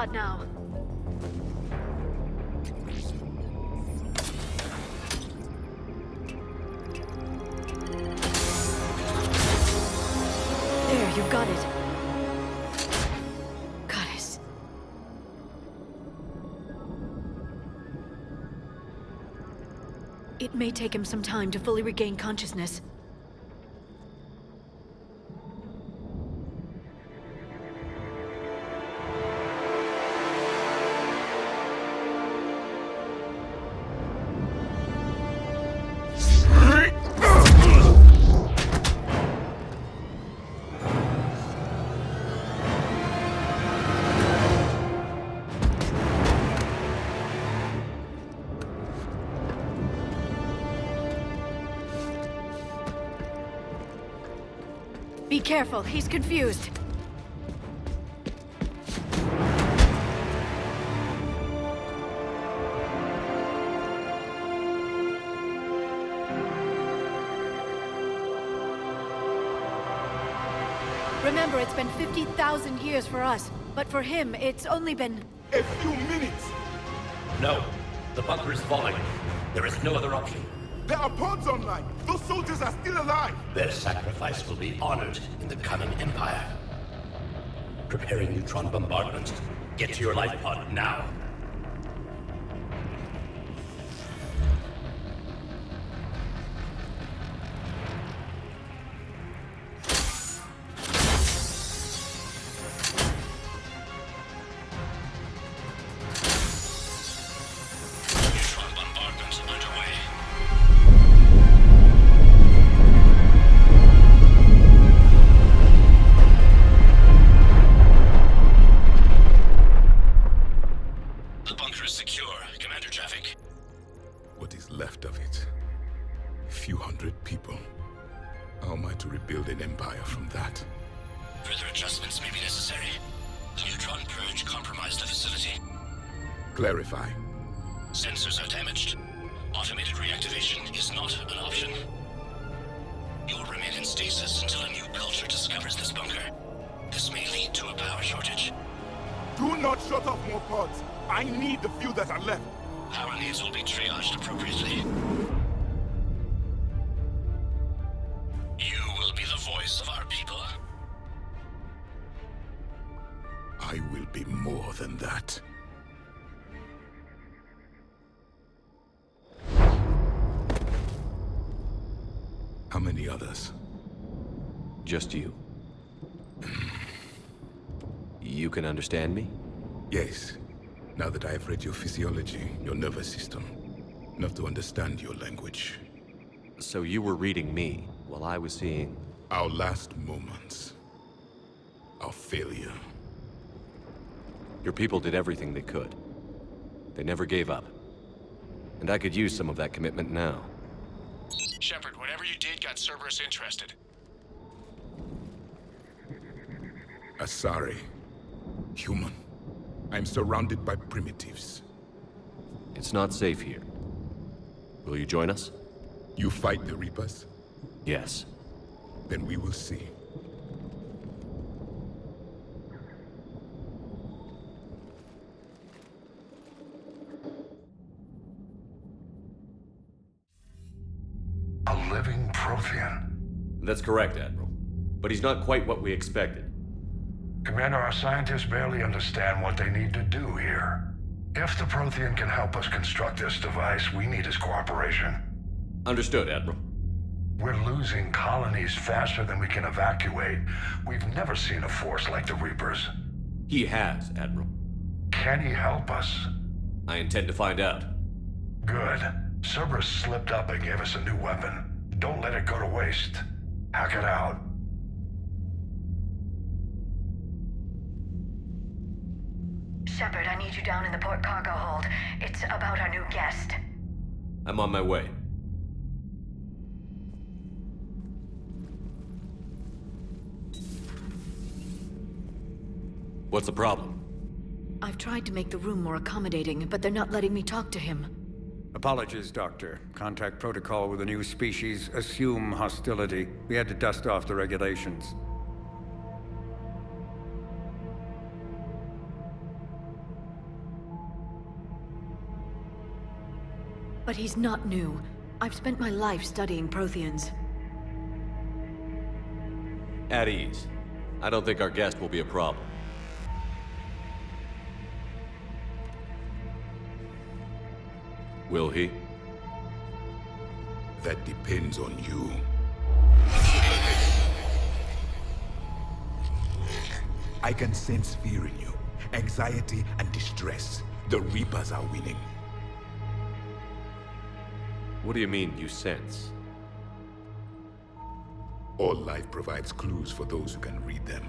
pod now. There, you've got it. Goddess. It may take him some time to fully regain consciousness. Be careful, he's confused. Remember, it's been 50,000 years for us, but for him, it's only been... A few minutes! No. The bunker is falling. There is no other option. There are pods online! Those soldiers are still alive! Their sacrifice will be honored in the coming Empire. Preparing neutron bombardment. Get to your life pod now. Clarify. Sensors are damaged. Automated reactivation is not an option. You will remain in stasis until a new culture discovers this bunker. This may lead to a power shortage. Do not shut off more pods. I need the few that are left. Power needs will be triaged appropriately. You will be the voice of our people. I will be more than that. How many others? Just you. You can understand me? Yes. Now that I have read your physiology, your nervous system, enough to understand your language. So you were reading me, while I was seeing... Our last moments. Our failure. Your people did everything they could. They never gave up. And I could use some of that commitment now. Shepard, whatever you did got Cerberus interested. Asari. Human. I'm surrounded by primitives. It's not safe here. Will you join us? You fight the Reapers? Yes. Then we will see. A living Protean. That's correct, Admiral. But he's not quite what we expected. Commander, our scientists barely understand what they need to do here. If the Protean can help us construct this device, we need his cooperation. Understood, Admiral. We're losing colonies faster than we can evacuate. We've never seen a force like the Reapers. He has, Admiral. Can he help us? I intend to find out. Good. Cerberus slipped up and gave us a new weapon. Don't let it go to waste. Hack it out. Shepard, I need you down in the port cargo hold. It's about our new guest. I'm on my way. What's the problem? I've tried to make the room more accommodating, but they're not letting me talk to him. Apologies, Doctor. Contact protocol with a new species. Assume hostility. We had to dust off the regulations. But he's not new. I've spent my life studying Protheans. At ease. I don't think our guest will be a problem. Will he? That depends on you. I can sense fear in you, anxiety and distress. The Reapers are winning. What do you mean, you sense? All life provides clues for those who can read them.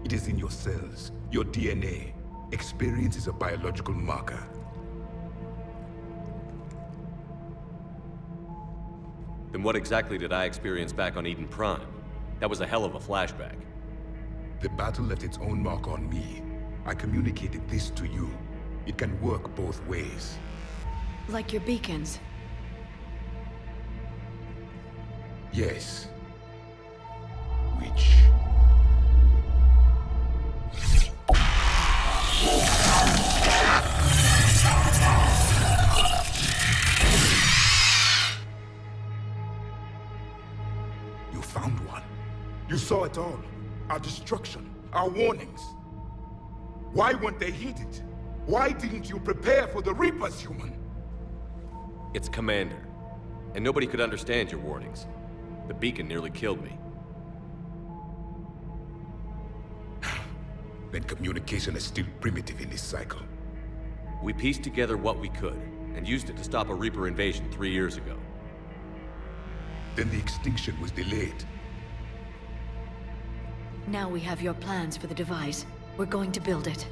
It is in your cells, your DNA. Experience is a biological marker. Then what exactly did I experience back on Eden Prime? That was a hell of a flashback. The battle left its own mark on me. I communicated this to you. It can work both ways. Like your beacons. Yes. Which... You found one. You saw it all. Our destruction, our warnings. Why weren't they heeded? Why didn't you prepare for the Reapers, human? It's Commander. And nobody could understand your warnings. The beacon nearly killed me. Then communication is still primitive in this cycle. We pieced together what we could, and used it to stop a Reaper invasion 3 years ago. Then the extinction was delayed. Now we have your plans for the device. We're going to build it.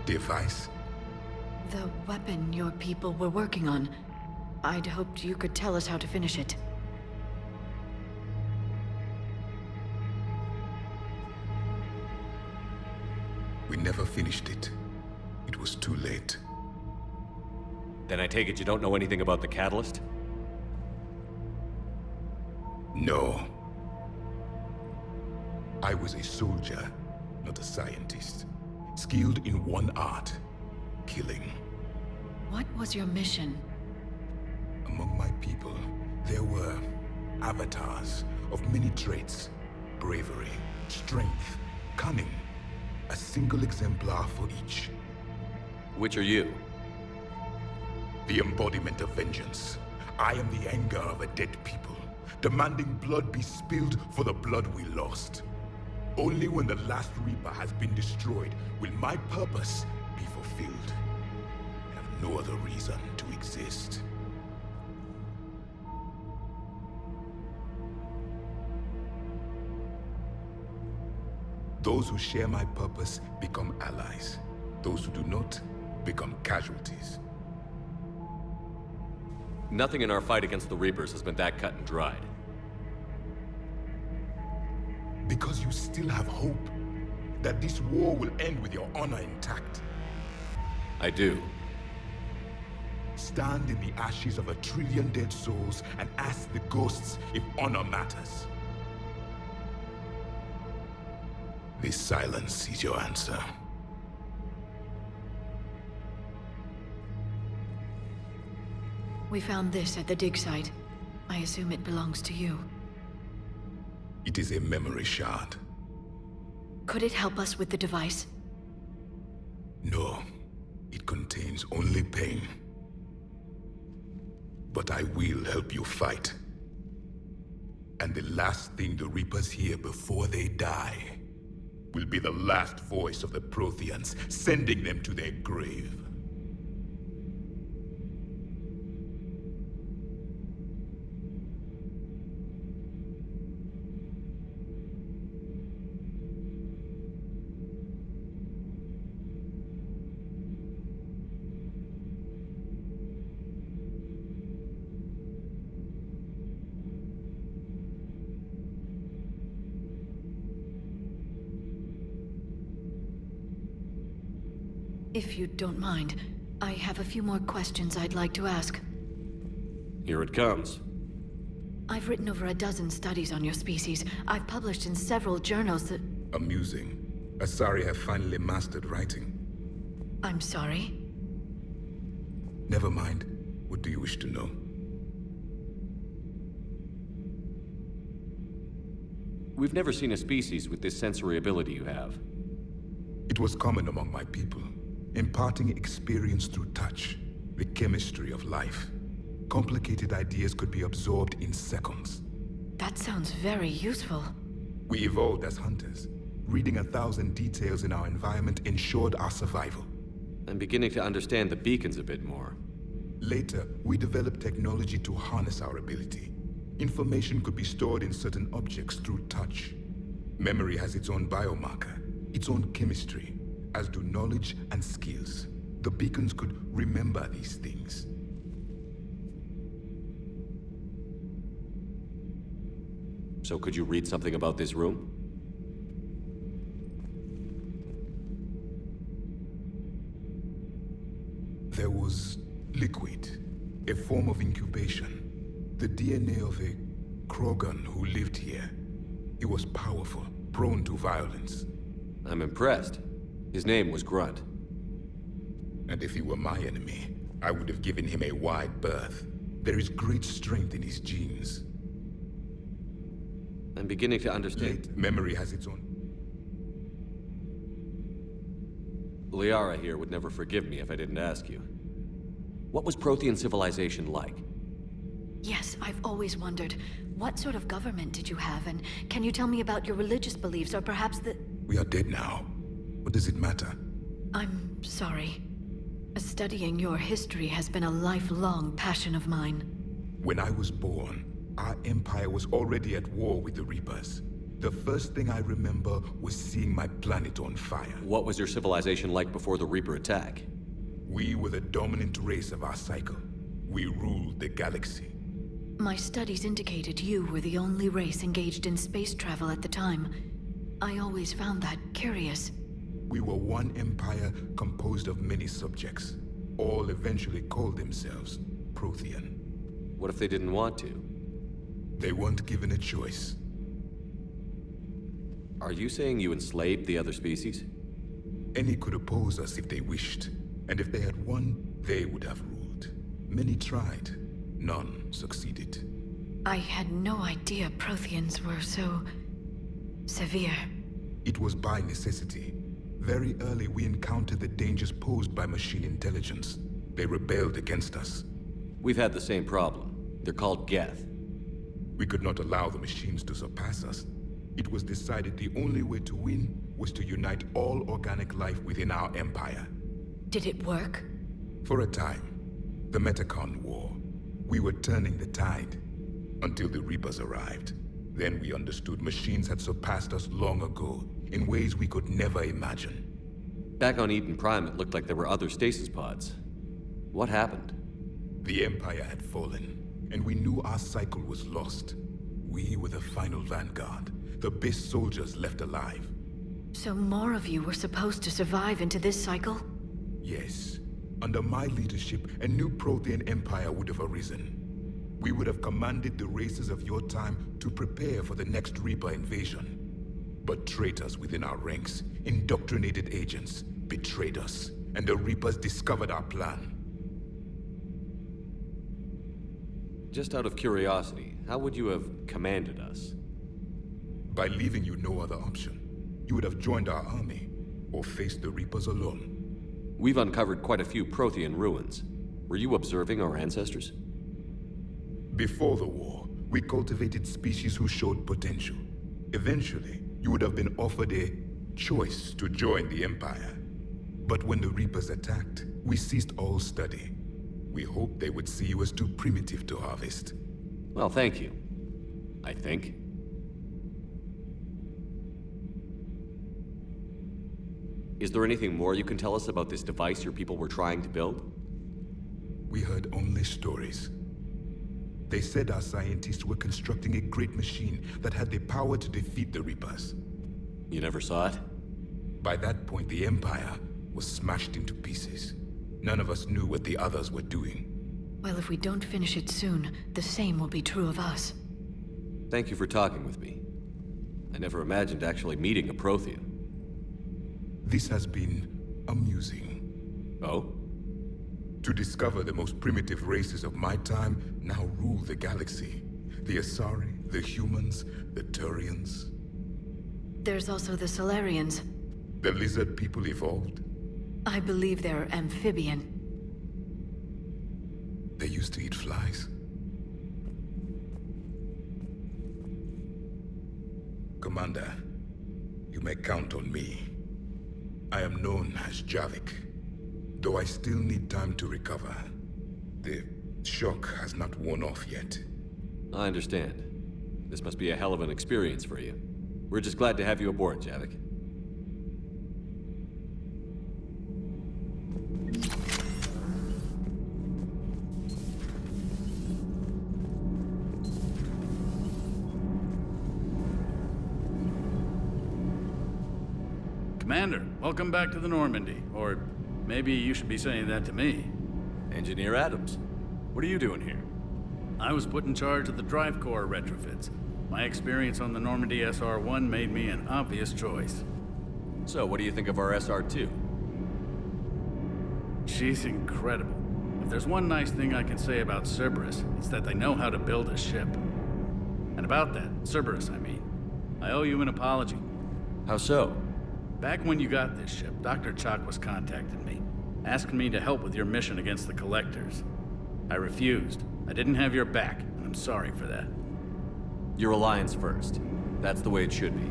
Device? The weapon your people were working on. I'd hoped you could tell us how to finish it. We never finished it. It was too late. Then I take it you don't know anything about the catalyst? No. I was a soldier, not a scientist. Skilled in one art, killing. What was your mission? Among my people, there were avatars of many traits. Bravery, strength, cunning. A single exemplar for each. Which are you? The embodiment of vengeance. I am the anger of a dead people, demanding blood be spilled for the blood we lost. Only when the last Reaper has been destroyed will my purpose be fulfilled. I have no other reason to exist. Those who share my purpose become allies. Those who do not become casualties. Nothing in our fight against the Reapers has been that cut and dried. Because you still have hope that this war will end with your honor intact. I do. Stand in the ashes of 1 trillion dead souls and ask the ghosts if honor matters. This silence is your answer. We found this at the dig site. I assume it belongs to you. It is a memory shard. Could it help us with the device? No, it contains only pain. But I will help you fight. And the last thing the Reapers hear before they die will be the last voice of the Protheans, sending them to their grave. If you don't mind, I have a few more questions I'd like to ask. Here it comes. I've written over a dozen studies on your species. I've published in several journals that... Amusing. Asari have finally mastered writing. I'm sorry? Never mind. What do you wish to know? We've never seen a species with this sensory ability you have. It was common among my people, imparting experience through touch, the chemistry of life. Complicated ideas could be absorbed in seconds. That sounds very useful. We evolved as hunters. Reading 1,000 details in our environment ensured our survival. I'm beginning to understand the beacons a bit more. Later, we developed technology to harness our ability. Information could be stored in certain objects through touch. Memory has its own biomarker, its own chemistry, as do knowledge and skills. The beacons could remember these things. So could you read something about this room? There was liquid, a form of incubation. The DNA of a Krogan who lived here. He was powerful, prone to violence. I'm impressed. His name was Grunt. And if he were my enemy, I would have given him a wide berth. There is great strength in his genes. I'm beginning to understand. Late memory has its own. Liara here would never forgive me if I didn't ask you. What was Protean civilization like? Yes, I've always wondered, what sort of government did you have, and can you tell me about your religious beliefs, or perhaps the... We are dead now. What does it matter? I'm sorry. Studying your history has been a lifelong passion of mine. When I was born, our empire was already at war with the Reapers. The first thing I remember was seeing my planet on fire. What was your civilization like before the Reaper attack? We were the dominant race of our cycle. We ruled the galaxy. My studies indicated you were the only race engaged in space travel at the time. I always found that curious. We were one empire composed of many subjects. All eventually called themselves Protean. What if they didn't want to? They weren't given a choice. Are you saying you enslaved the other species? Any could oppose us if they wished. And if they had won, they would have ruled. Many tried. None succeeded. I had no idea Protheans were so... severe. It was by necessity. Very early we encountered the dangers posed by machine intelligence. They rebelled against us. We've had the same problem. They're called Geth. We could not allow the machines to surpass us. It was decided the only way to win was to unite all organic life within our empire. Did it work? For a time. The Metacon War. We were turning the tide. Until the Reapers arrived. Then we understood machines had surpassed us long ago, in ways we could never imagine. Back on Eden Prime, it looked like there were other stasis pods. What happened? The Empire had fallen, and we knew our cycle was lost. We were the final vanguard, the best soldiers left alive. So more of you were supposed to survive into this cycle? Yes. Under my leadership, a new Protean empire would have arisen. We would have commanded the races of your time to prepare for the next Reaper invasion. But traitors within our ranks, indoctrinated agents, betrayed us, and the Reapers discovered our plan. Just out of curiosity, how would you have commanded us? By leaving you no other option. You would have joined our army, or faced the Reapers alone. We've uncovered quite a few Protean ruins. Were you observing our ancestors? Before the war, we cultivated species who showed potential. Eventually, you would have been offered a choice to join the Empire. But when the Reapers attacked, we ceased all study. We hoped they would see you as too primitive to harvest. Well, thank you. I think. Is there anything more you can tell us about this device your people were trying to build? We heard only stories. They said our scientists were constructing a great machine that had the power to defeat the Reapers. You never saw it? By that point, the Empire was smashed into pieces. None of us knew what the others were doing. Well, if we don't finish it soon, the same will be true of us. Thank you for talking with me. I never imagined actually meeting a Prothean. This has been amusing. Oh? To discover the most primitive races of my time now rule the galaxy. The Asari, the humans, the Turians. There's also the Solarians. The lizard people evolved. I believe they're amphibian. They used to eat flies. Commander, you may count on me. I am known as Javik, though I still need time to recover. The shock has not worn off yet. I understand. This must be a hell of an experience for you. We're just glad to have you aboard, Javik. Commander, welcome back to the Normandy. Or maybe you should be saying that to me. Engineer Adams, what are you doing here? I was put in charge of the drive core retrofits. My experience on the Normandy SR-1 made me an obvious choice. So, what do you think of our SR-2? She's incredible. If there's one nice thing I can say about Cerberus, it's that they know how to build a ship. And about that, Cerberus, I mean, I owe you an apology. How so? Back when you got this ship, Dr. Chalk was contacting me, asking me to help with your mission against the Collectors. I refused. I didn't have your back, and I'm sorry for that. Your alliance first. That's the way it should be.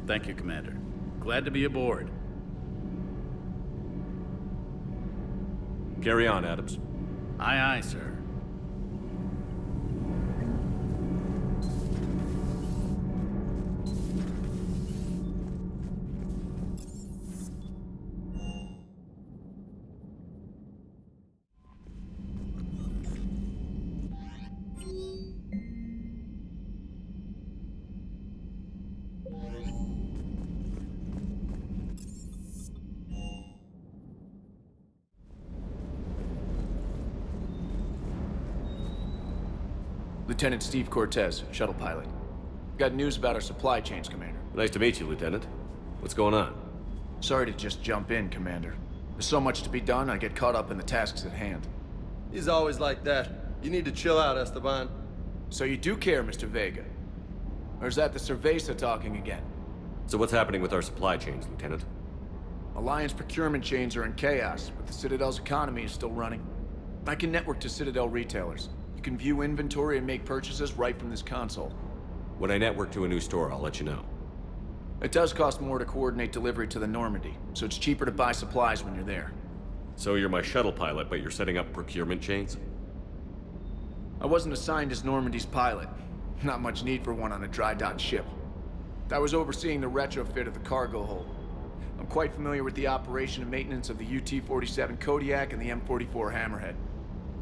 Thank you, Commander. Glad to be aboard. Carry on, Adams. Aye, aye, sir. Lieutenant Steve Cortez, shuttle pilot. Got news about our supply chains, Commander. Nice to meet you, Lieutenant. What's going on? Sorry to just jump in, Commander. There's so much to be done, I get caught up in the tasks at hand. He's always like that. You need to chill out, Esteban. So you do care, Mr. Vega? Or is that the Cerveza talking again? So what's happening with our supply chains, Lieutenant? Alliance procurement chains are in chaos, but the Citadel's economy is still running. I can network to Citadel retailers. You can view inventory and make purchases right from this console. When I network to a new store, I'll let you know. It does cost more to coordinate delivery to the Normandy, so it's cheaper to buy supplies when you're there. So you're my shuttle pilot, but you're setting up procurement chains? I wasn't assigned as Normandy's pilot. Not much need for one on a dry-docked ship. I was overseeing the retrofit of the cargo hold. I'm quite familiar with the operation and maintenance of the UT-47 Kodiak and the M44 Hammerhead.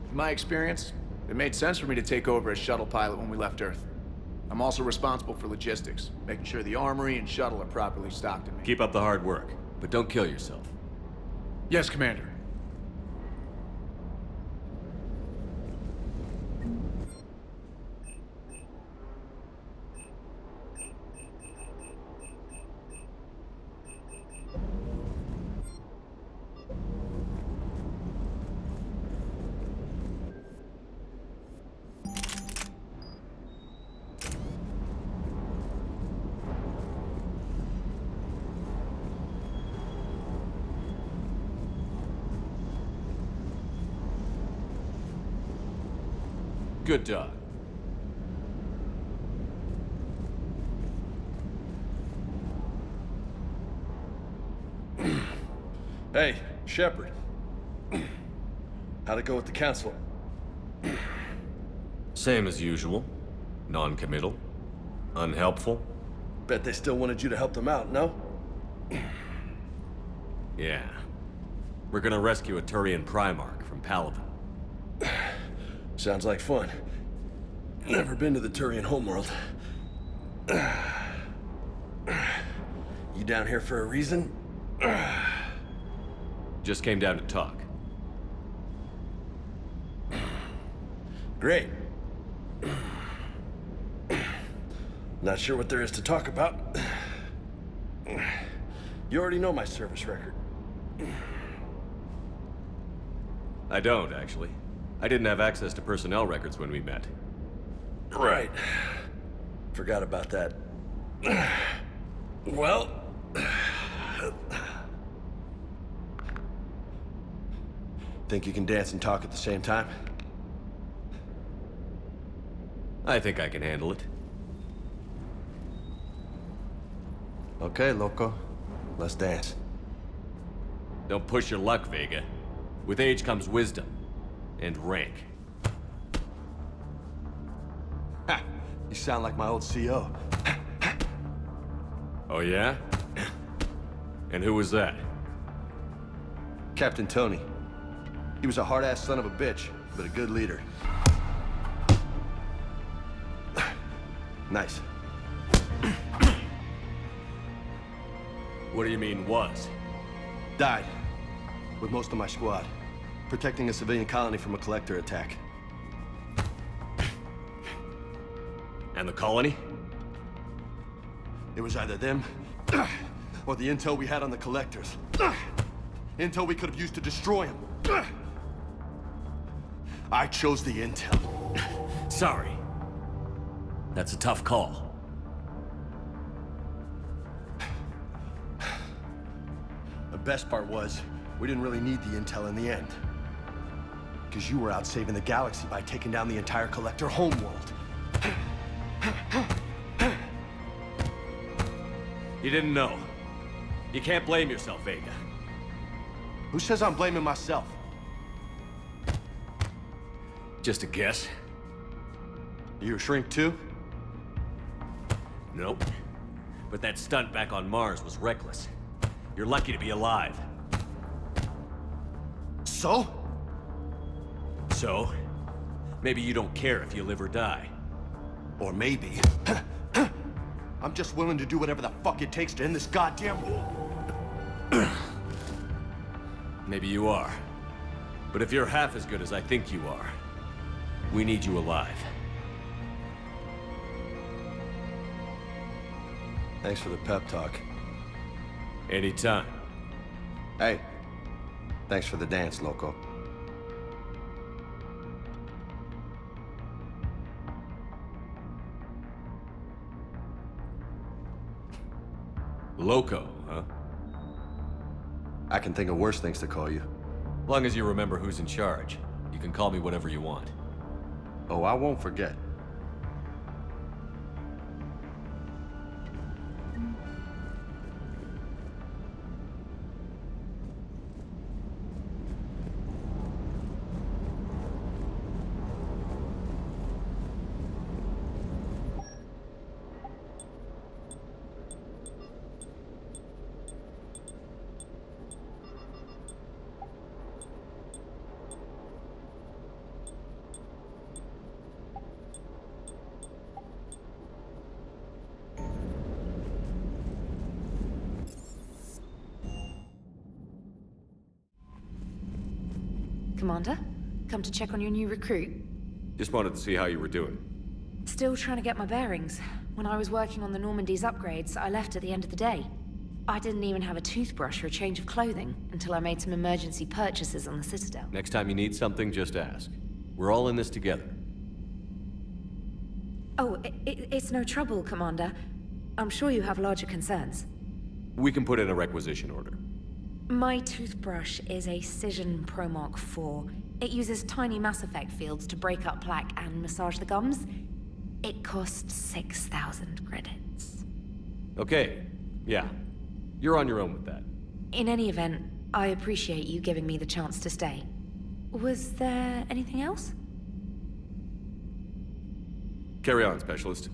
In my experience, it made sense for me to take over as shuttle pilot when we left Earth. I'm also responsible for logistics, making sure the armory and shuttle are properly stocked and Keep up the hard work, but don't kill yourself. Yes, Commander. Good dog. Hey, Shepard. How'd it go with the council? Same as usual. Non-committal. Unhelpful. Bet they still wanted you to help them out, no? Yeah. We're gonna rescue a Turian Primarch from Palaven. Sounds like fun. Never been to the Turian homeworld. You down here for a reason? Just came down to talk. Great. Not sure what there is to talk about. You already know my service record. I don't, actually. I didn't have access to personnel records when we met. Right. Forgot about that. Well... Think you can dance and talk at the same time? I think I can handle it. Okay, loco. Let's dance. Don't push your luck, Vega. With age comes wisdom. And rank. Ha! You sound like my old CO. Oh yeah? And who was that? Captain Tony. He was a hard-ass son of a bitch, but a good leader. Nice. What do you mean, was? Died. With most of my squad. Protecting a civilian colony from a collector attack. And the colony? It was either them, or the intel we had on the collectors. Intel we could have used to destroy them. I chose the intel. Sorry. That's a tough call. The best part was, we didn't really need the intel in the end. Because you were out saving the galaxy by taking down the entire collector homeworld. You didn't know. You can't blame yourself, Vega. Who says I'm blaming myself? Just a guess. You a shrink too? Nope. But that stunt back on Mars was reckless. You're lucky to be alive. So? So? Maybe you don't care if you live or die. Or maybe... I'm just willing to do whatever the fuck it takes to end this goddamn war. Maybe you are. But if you're half as good as I think you are, we need you alive. Thanks for the pep talk. Anytime. Hey, thanks for the dance, loco. Loco, huh? I can think of worse things to call you. Long as you remember who's in charge, you can call me whatever you want. Oh, I won't forget. Commander, come to check on your new recruit. Just wanted to see how you were doing. Still trying to get my bearings. When I was working on the Normandy's upgrades, I left at the end of the day. I didn't even have a toothbrush or a change of clothing until I made some emergency purchases on the Citadel. Next time you need something, just ask. We're all in this together. Oh, it's no trouble, Commander. I'm sure you have larger concerns. We can put in a requisition order. My toothbrush is a Cision Pro Mark IV. It uses tiny Mass Effect fields to break up plaque and massage the gums. It costs 6,000 credits. Okay, yeah. You're on your own with that. In any event, I appreciate you giving me the chance to stay. Was there anything else? Carry on, Specialist.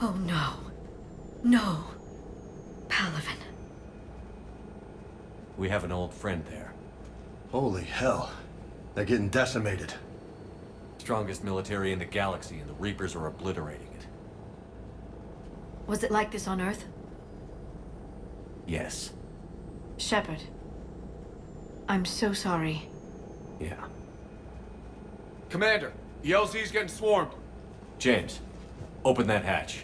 Oh no. No. Palavin. We have an old friend there. Holy hell. They're getting decimated. Strongest military in the galaxy, and the Reapers are obliterating it. Was it like this on Earth? Yes. Shepard. I'm so sorry. Yeah. Commander, the LZ's getting swarmed. James, open that hatch.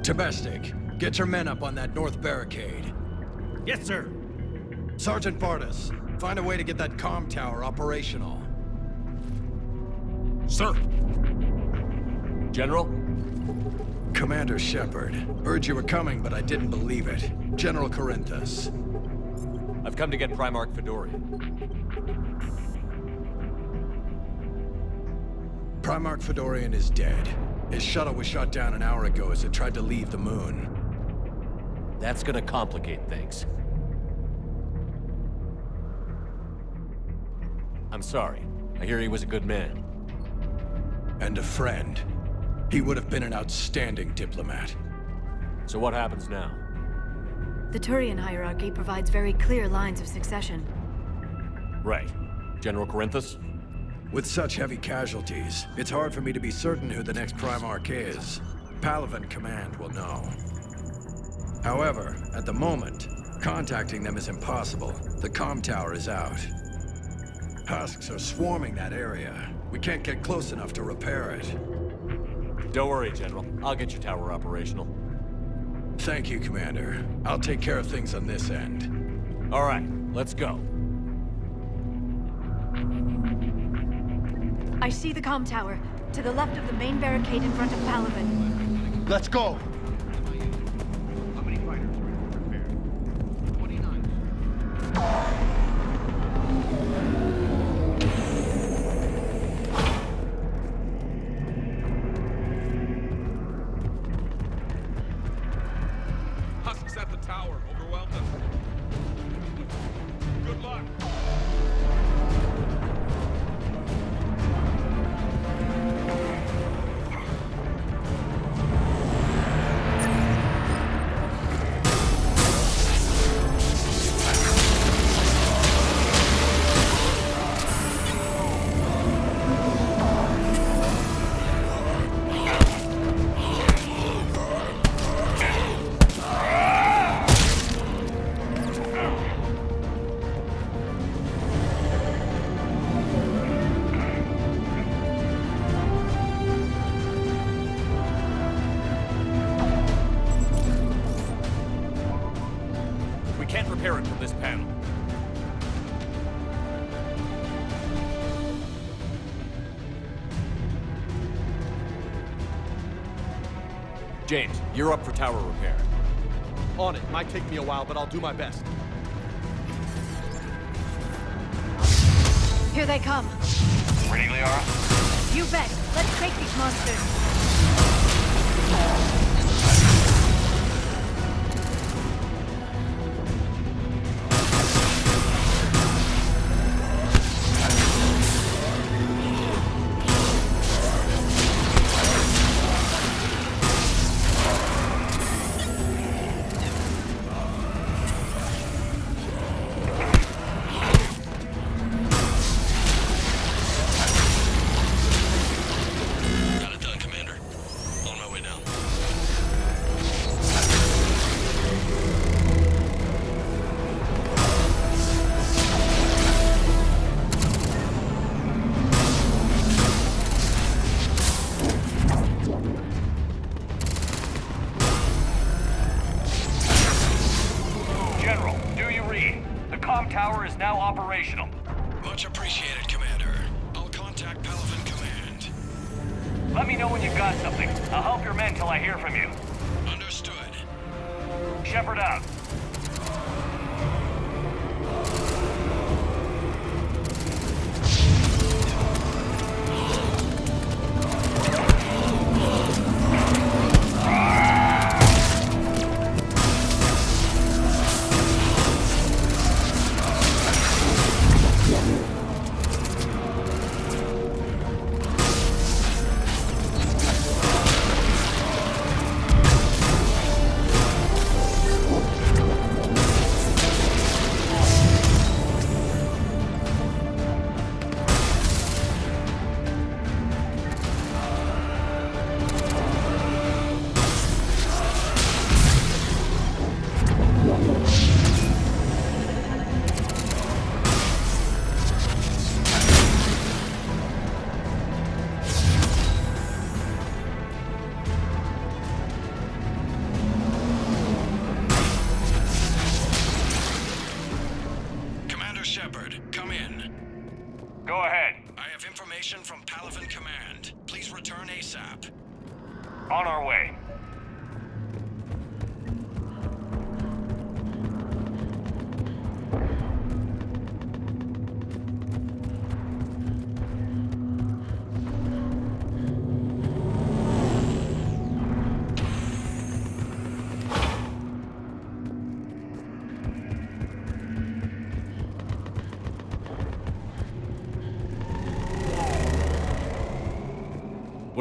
Domestic, get your men up on that north barricade. Yes, sir. Sergeant Bartis, find a way to get that comm tower operational. Sir. General? Commander Shepard. Heard you were coming, but I didn't believe it. General Corinthus. I've come to get Primarch Fedorian. Primarch Fedorian is dead. His shuttle was shot down an hour ago as it tried to leave the moon. That's gonna complicate things. I'm sorry. I hear he was a good man. And a friend. He would have been an outstanding diplomat. So what happens now? The Turian hierarchy provides very clear lines of succession. Right. General Corinthus? With such heavy casualties, it's hard for me to be certain who the next Primarch is. Palaven Command will know. However, at the moment, contacting them is impossible. The comm tower is out. Husks are swarming that area. We can't get close enough to repair it. Don't worry, General. I'll get your tower operational. Thank you, Commander. I'll take care of things on this end. All right, let's go. I see the comm tower, to the left of the main barricade in front of Palaven. Let's go! How many fighters are in repair? 29. Husks at the tower. Overwhelm them. Good luck. Can't repair it from this panel. James, you're up for tower repair. On it. Might take me a while, but I'll do my best. Here they come. Ready, Liara? You bet. Let's take these monsters. tower is now operational. Much appreciated, Commander. I'll contact Palaven Command. Let me know when you've got something. I'll help your men till I hear from you. Understood. Shepard out. Shepard, come in. Go ahead. I have information from Palaven Command. Please return ASAP. On our way.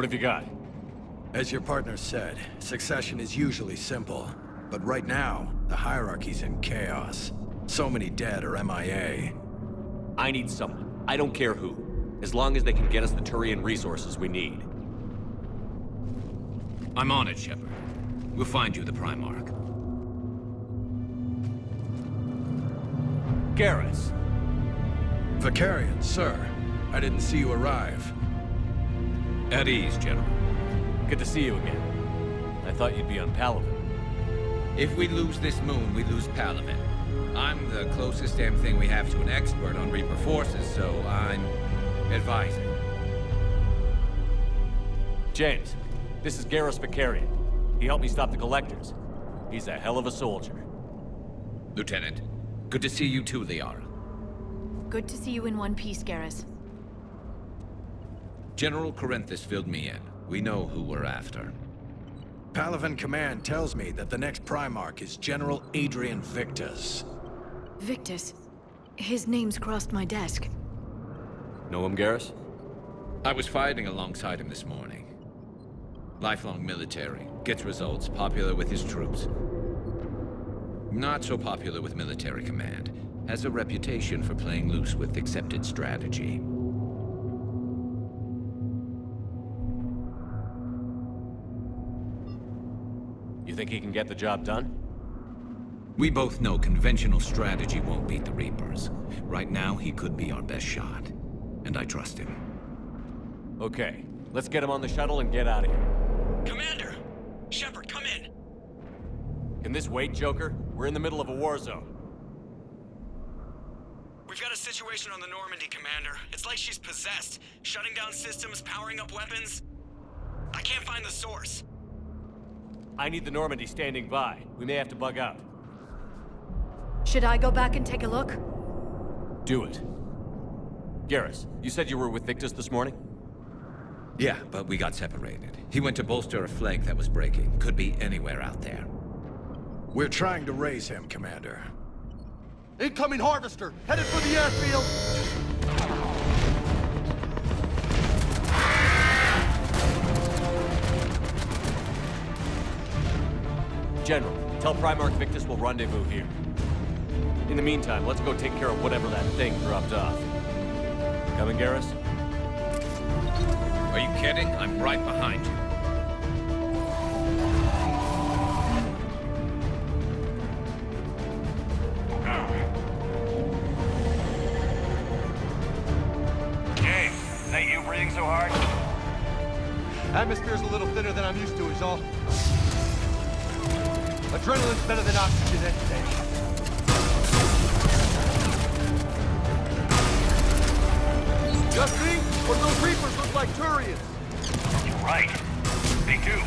What have you got? As your partner said, succession is usually simple. But right now, the hierarchy's in chaos. So many dead or MIA. I need someone. I don't care who. As long as they can get us the Turian resources we need. I'm on it, Shepard. We'll find you the Primarch. Garrus. Vicarian, sir. I didn't see you arrive. At ease, General. Good to see you again. I thought you'd be on Palaven. If we lose this moon, we lose Palaven. I'm the closest damn thing we have to an expert on Reaper forces, so I'm advising. James, this is Garrus Vicarian. He helped me stop the Collectors. He's a hell of a soldier. Lieutenant, good to see you too, Liara. Good to see you in one piece, Garrus. General Corinthus filled me in. We know who we're after. Palaven Command tells me that the next Primarch is General Adrian Victus. Victus? His name's crossed my desk. Know him, Garrus? I was fighting alongside him this morning. Lifelong military, gets results, popular with his troops. Not so popular with military command. Has a reputation for playing loose with accepted strategy. You think he can get the job done? We both know conventional strategy won't beat the Reapers. Right now, he could be our best shot. And I trust him. Okay, let's get him on the shuttle and get out of here. Commander! Shepard, come in! Can this wait, Joker? We're in the middle of a war zone. We've got a situation on the Normandy, Commander. It's like she's possessed. Shutting down systems, powering up weapons. I can't find the source. I need the Normandy standing by. We may have to bug out. Should I go back and take a look? Do it. Garrus, you said you were with Victus this morning? Yeah, but we got separated. He went to bolster a flank that was breaking. Could be anywhere out there. We're trying to raise him, Commander. Incoming Harvester! Headed for the airfield! General, tell Primarch Victus we'll rendezvous here. In the meantime, let's go take care of whatever that thing dropped off. Coming, Garrus? Are you kidding? I'm right behind you. James, is that you breathing so hard? Atmosphere's a little thinner than I'm used to, is all. Adrenaline's better than oxygen any day. Just me? Or those Reapers look like Turians? You're right. They do.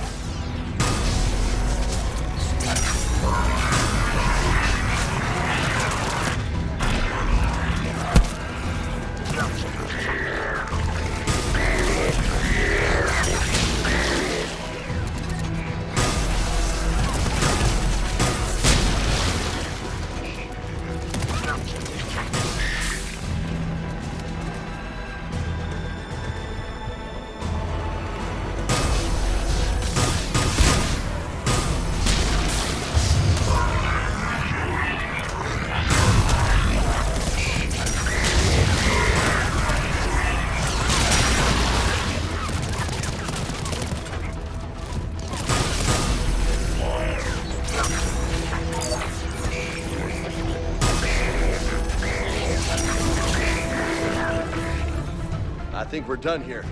I think we're done here.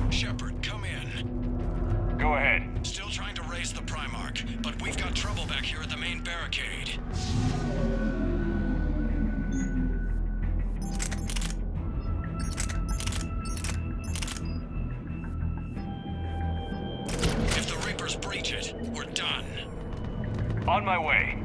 Shepard, come in. Go ahead. Still trying to raise the Primarch, but we've got trouble back here at the main barricade. If the Reapers breach it, we're done. On my way.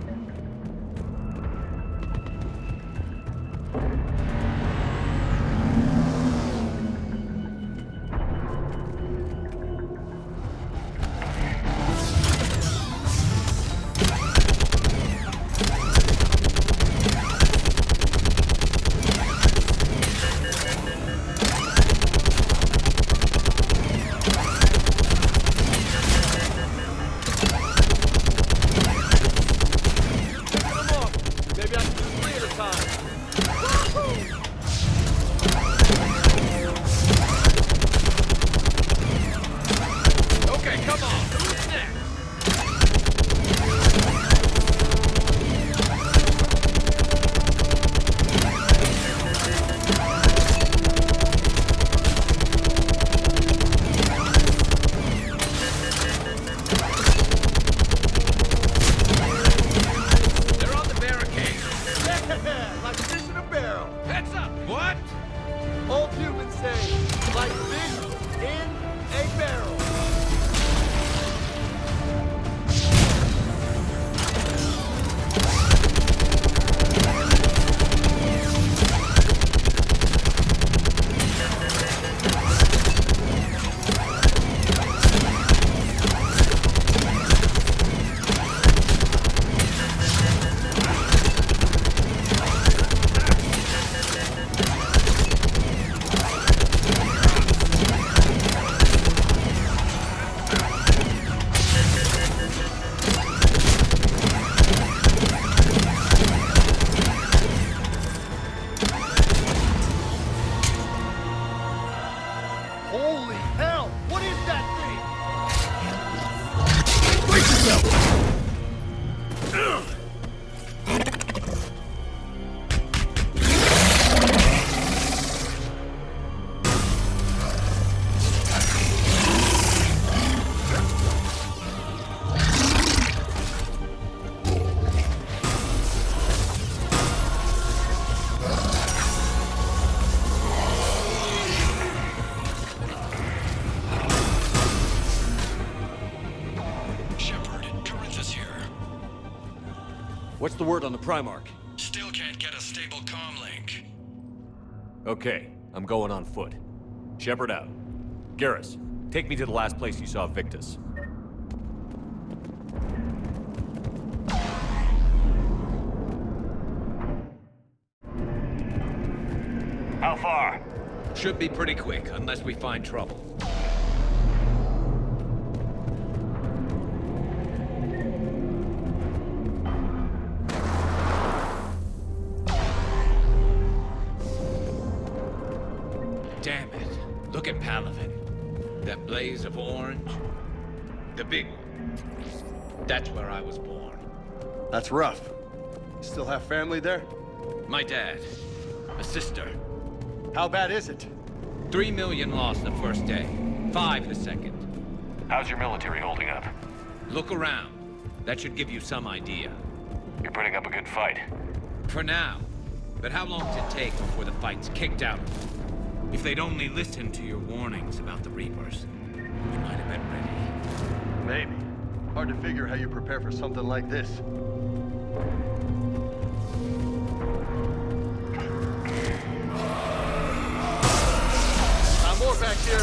What's the word on the Primarch? Still can't get a stable comm link. Okay, I'm going on foot. Shepard out. Garrus, take me to the last place you saw Victus. How far? Should be pretty quick, unless we find trouble. Damn it. Look at Palaven. That blaze of orange. The big one. That's where I was born. That's rough. You still have family there? My dad. A sister. How bad is it? 3 million lost the first day. 5 the second. How's your military holding up? Look around. That should give you some idea. You're putting up a good fight. For now. But how long does it take before the fight's kicked out? If they'd only listened to your warnings about the Reapers, we might have been ready. Maybe. Hard to figure how you prepare for something like this. More back here.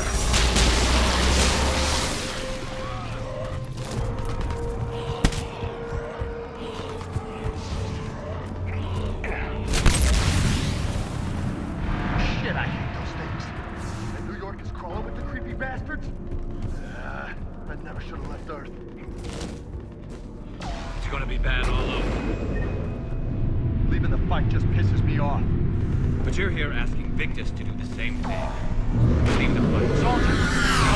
Shit, I hate those things. And New York is crawling with the creepy bastards? I never should have left Earth. It's gonna be bad all over. Leaving the fight just pisses me off. But you're here asking Victus to do the same thing. Leave the fight. Soldier,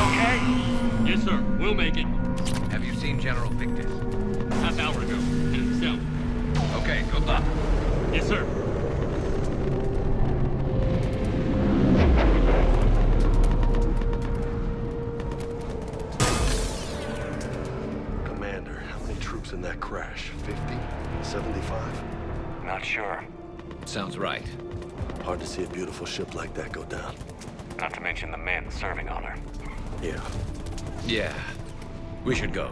okay? Yes, sir. We'll make it. Have you seen General Victus? Half hour ago. In himself. Okay, good luck. Yes, sir. Commander, how many troops in that crash? 50? 75? Not sure. Sounds right. Hard to see a beautiful ship like that go down. Not to mention the men serving on her. Yeah. Yeah. We should go.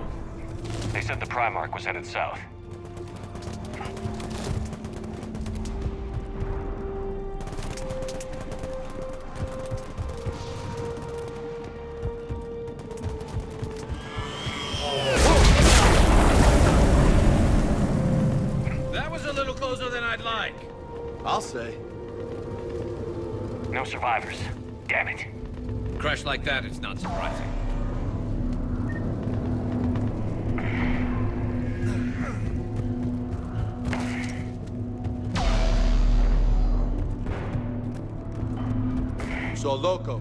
They said the Primarch was headed south. That was a little closer than I'd like. I'll say. No survivors. Damn it. Crash like that, it's not surprising. So, Loco,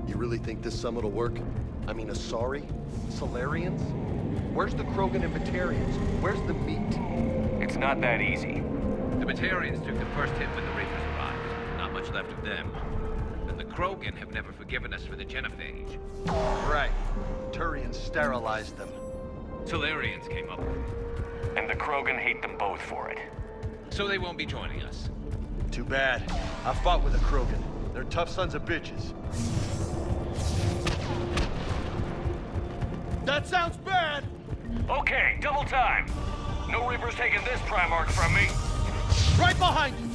you really think this summit will work? I mean, Asari? Solarians? Where's the Krogan and Batarians? Where's the meat? It's not that easy. The Batarians took the first hit when the Reapers arrived. Not much left of them. And the Krogan have never forgiven us for the genophage. Right. Turians sterilized them. Solarians came up with it. And the Krogan hate them both for it. So they won't be joining us. Too bad. I fought with a Krogan. They're tough sons of bitches. That sounds bad! Okay, double time. No Reapers taking this Primarch from me. Right behind you!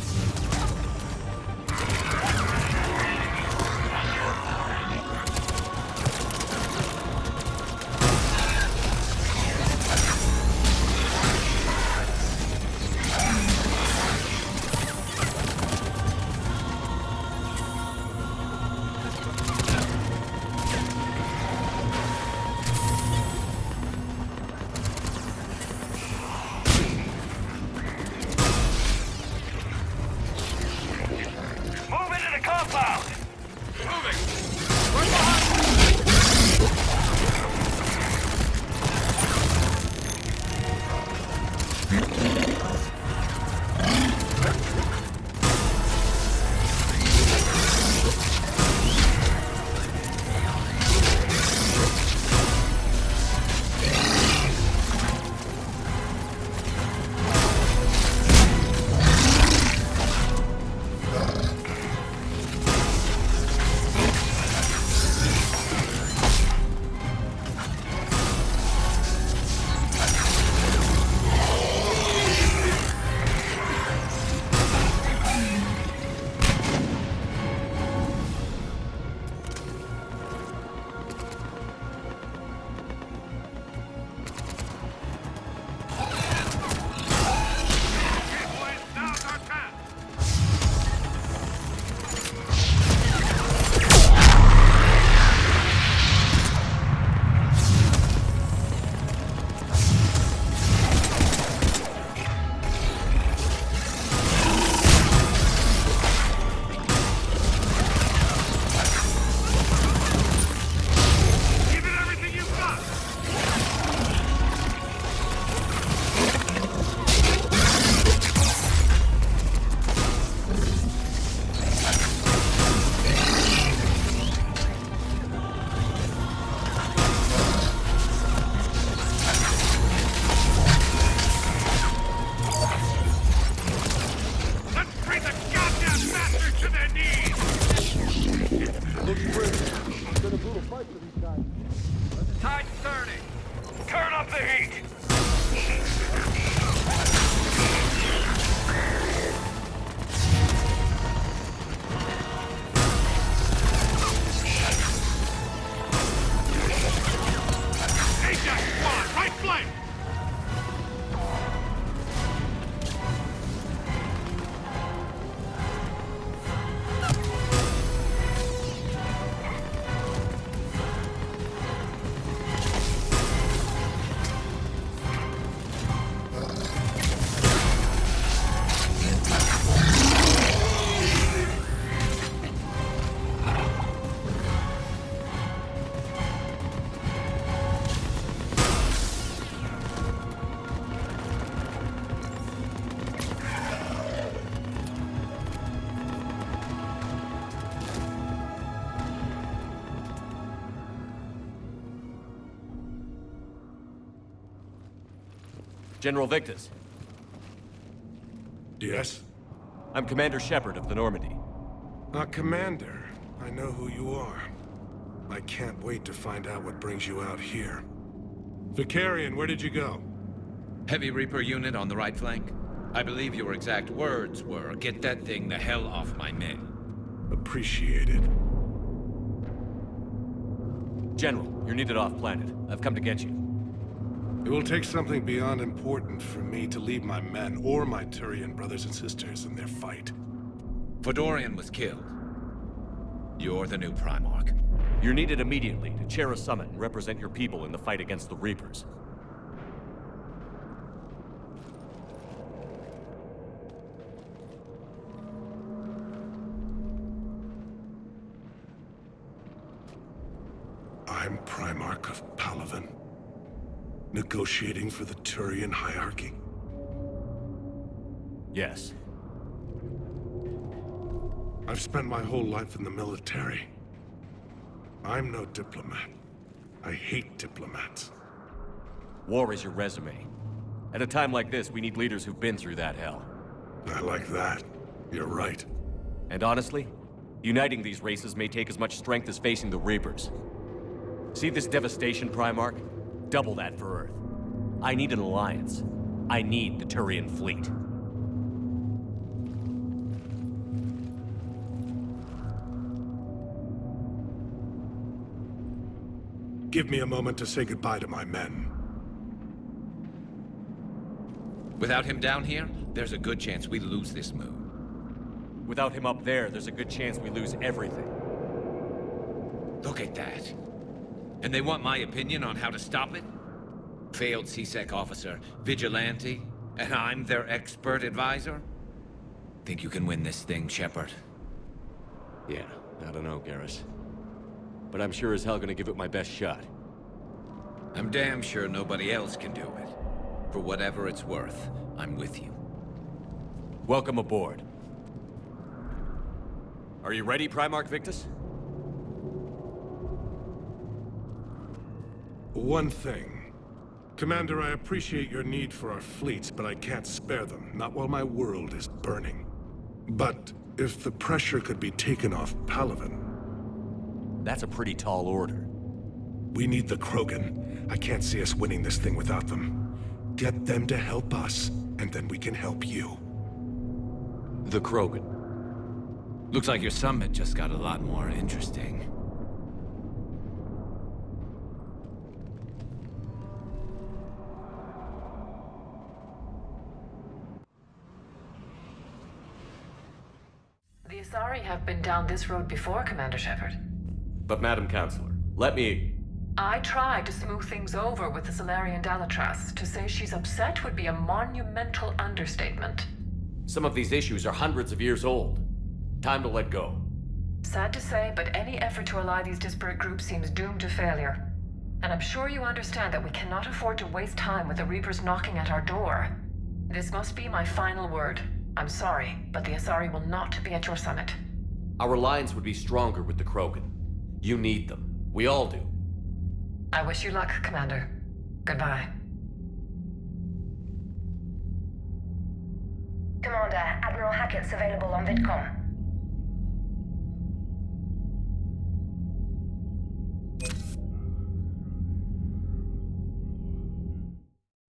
General Victus. Yes? I'm Commander Shepard of the Normandy. Commander. I know who you are. I can't wait to find out what brings you out here. Vicarian, where did you go? Heavy Reaper unit on the right flank. I believe your exact words were, "Get that thing the hell off my men." Appreciated. General, you're needed off-planet. I've come to get you. It will take something beyond important for me to leave my men or my Turian brothers and sisters in their fight. Fedorian was killed. You're the new Primarch. You're needed immediately to chair a summit and represent your people in the fight against the Reapers. I'm Primarch of Palaven. Negotiating for the Turian hierarchy? Yes. I've spent my whole life in the military. I'm no diplomat. I hate diplomats. War is your resume. At a time like this, we need leaders who've been through that hell. I like that. You're right. And honestly, uniting these races may take as much strength as facing the Reapers. See this devastation, Primarch? Double that for Earth. I need an alliance. I need the Turian fleet. Give me a moment to say goodbye to my men. Without him down here, there's a good chance we lose this move. Without him up there, there's a good chance we lose everything. Look at that. And they want my opinion on how to stop it? Failed CSEC officer, vigilante, and I'm their expert advisor? Think you can win this thing, Shepard? Yeah, I don't know, Garrus. But I'm sure as hell gonna give it my best shot. I'm damn sure nobody else can do it. For whatever it's worth, I'm with you. Welcome aboard. Are you ready, Primarch Victus? One thing. Commander, I appreciate your need for our fleets, but I can't spare them, not while my world is burning. But if the pressure could be taken off Palaven... That's a pretty tall order. We need the Krogan. I can't see us winning this thing without them. Get them to help us, and then we can help you. The Krogan. Looks like your summit just got a lot more interesting. The Asari have been down this road before, Commander Shepard. But Madam Counselor, let me... I tried to smooth things over with the Salarian Dalatras. To say she's upset would be a monumental understatement. Some of these issues are hundreds of years old. Time to let go. Sad to say, but any effort to ally these disparate groups seems doomed to failure. And I'm sure you understand that we cannot afford to waste time with the Reapers knocking at our door. This must be my final word. I'm sorry, but the Asari will not be at your summit. Our alliance would be stronger with the Krogan. You need them. We all do. I wish you luck, Commander. Goodbye. Commander, Admiral Hackett's available on VidCom.